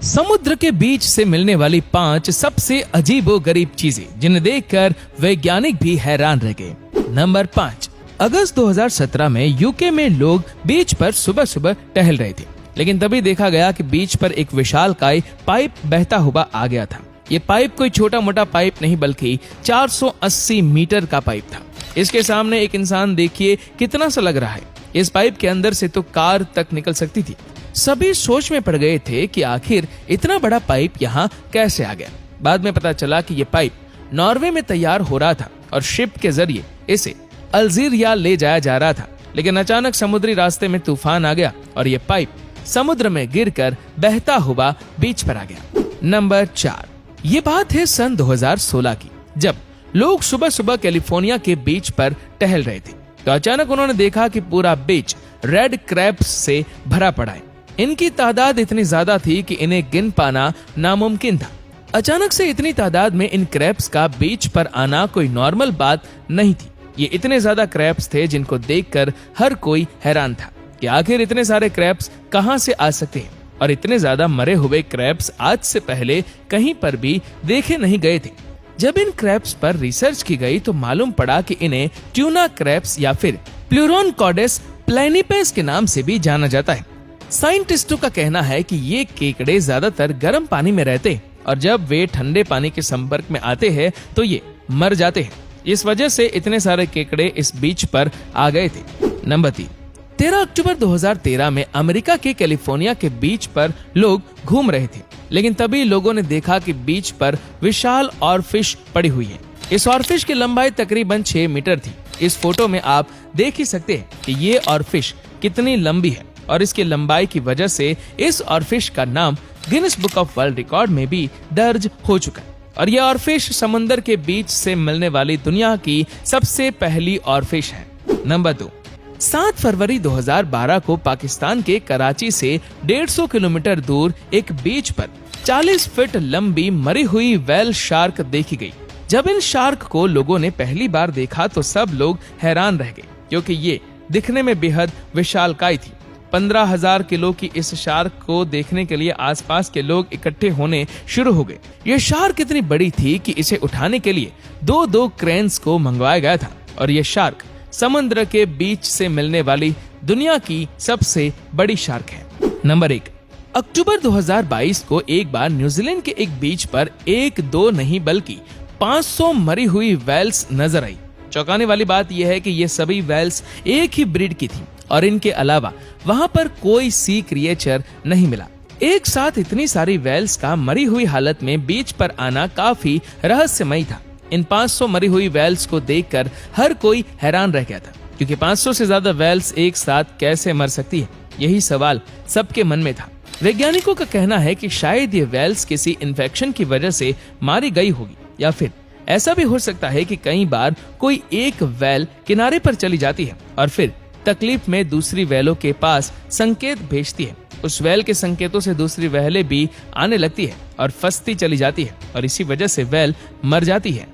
समुद्र के बीच से मिलने वाली 5 सबसे अजीबोगरीब चीजें जिन्हें देखकर वैज्ञानिक भी हैरान रह गए। नंबर 5, अगस्त 2017 में यूके में लोग बीच पर सुबह सुबह टहल रहे थे, लेकिन तभी देखा गया कि बीच पर एक विशालकाय पाइप बहता हुआ आ गया था। ये पाइप कोई छोटा मोटा पाइप नहीं बल्कि 480 मीटर का पाइप था। इसके सामने एक इंसान देखिए कितना सा लग रहा है। इस पाइप के अंदर से तो कार तक निकल सकती थी। सभी सोच में पड़ गए थे कि आखिर इतना बड़ा पाइप यहाँ कैसे आ गया। बाद में पता चला कि ये पाइप नॉर्वे में तैयार हो रहा था और शिप के जरिए इसे अल्जीरिया ले जाया जा रहा था, लेकिन अचानक समुद्री रास्ते में तूफान आ गया और ये पाइप समुद्र में गिरकर बहता हुआ बीच पर आ गया। नंबर 4, ये बात है सन 2016 की, जब लोग सुबह सुबह कैलिफोर्निया के बीच पर टहल रहे थे तो अचानक उन्होंने देखा कि पूरा बीच रेड क्रैब्स से भरा पड़ा है। इनकी तादाद इतनी ज्यादा थी कि इन्हें गिन पाना नामुमकिन था। अचानक से इतनी तादाद में इन क्रैब्स का बीच पर आना कोई नॉर्मल बात नहीं थी। ये इतने ज्यादा क्रैब्स थे जिनको देखकर हर कोई हैरान था कि आखिर इतने सारे क्रैब्स कहां से आ सकते हैं, और इतने ज्यादा मरे हुए क्रैब्स आज से पहले कहीं पर भी देखे नहीं गए थे। जब इन क्रैब्स पर रिसर्च की गई तो मालूम पड़ा कि इन्हें ट्यूना क्रैब्स या फिर प्लूरोनकॉडेस प्लैनिपेस के नाम से भी जाना जाता है। साइंटिस्टों का कहना है कि ये केकड़े ज्यादातर गर्म पानी में रहते हैं और जब वे ठंडे पानी के संपर्क में आते हैं तो ये मर जाते हैं। इस वजह से इतने सारे केकड़े इस बीच पर आ गए थे। नंबर 3, 13 अक्टूबर 2013 में अमेरिका के कैलिफोर्निया के बीच पर लोग घूम रहे थे, लेकिन तभी लोगों ने देखा कि बीच पर विशाल ऑरफिश पड़ी हुई है। इस ऑरफिश की लंबाई तकरीबन 6 मीटर थी। इस फोटो में आप देख ही सकते हैं कि ये ऑरफिश कितनी लंबी है, और इसकी लंबाई की वजह से इस ऑरफिश का नाम Guinness book of world record में भी दर्ज हो चुका है। और यह ऑरफिश समुद्र के बीच से मिलने वाली दुनिया की सबसे पहली ऑरफिश है। नंबर 2, 7 फरवरी 2012 को पाकिस्तान के कराची से 150 किलोमीटर दूर एक बीच पर 40 फीट लंबी मरी हुई व्हेल शार्क देखी गई। जब इन शार्क को लोगों ने पहली बार देखा तो सब लोग हैरान रह गए, क्योंकि ये दिखने में बेहद विशालकाय थी। 15,000 किलो की इस शार्क को देखने के लिए आसपास के लोग इकट्ठे होने शुरू हो गए। ये शार्क इतनी बड़ी थी कि इसे उठाने के लिए 2 क्रेन्स को मंगवाया गया था, और ये शार्क समुद्र के बीच से मिलने वाली दुनिया की सबसे बड़ी शार्क है। नंबर 1, अक्टूबर 2022 को एक बार न्यूजीलैंड के एक बीच पर 1-2 नहीं बल्कि 500 मरी हुई व्हेल्स नजर आई। चौंकाने वाली बात यह है कि ये सभी व्हेल्स एक ही ब्रीड की थी और इनके अलावा वहां पर कोई सी क्रिएचर नहीं मिला। एक साथ इतनी सारी व्हेल्स का मरी हुई हालत में बीच पर आना काफी रहस्यमयी था। इन 500 मरी हुई व्हेल्स को देखकर हर कोई हैरान रह गया था, क्योंकि 500 से ज्यादा व्हेल्स एक साथ कैसे मर सकती है, यही सवाल सबके मन में था। वैज्ञानिकों का कहना है कि शायद ये व्हेल्स किसी इन्फेक्शन की वजह से मारी गई होगी, या फिर ऐसा भी हो सकता है कि कई बार कोई एक व्हेल किनारे पर चली जाती है और फिर तकलीफ में दूसरी व्हेलों के पास संकेत भेजती है। उस व्हेल के संकेतों से दूसरी व्हेलें भी आने लगती है और फंसती चली जाती है, और इसी वजह से व्हेल मर जाती है।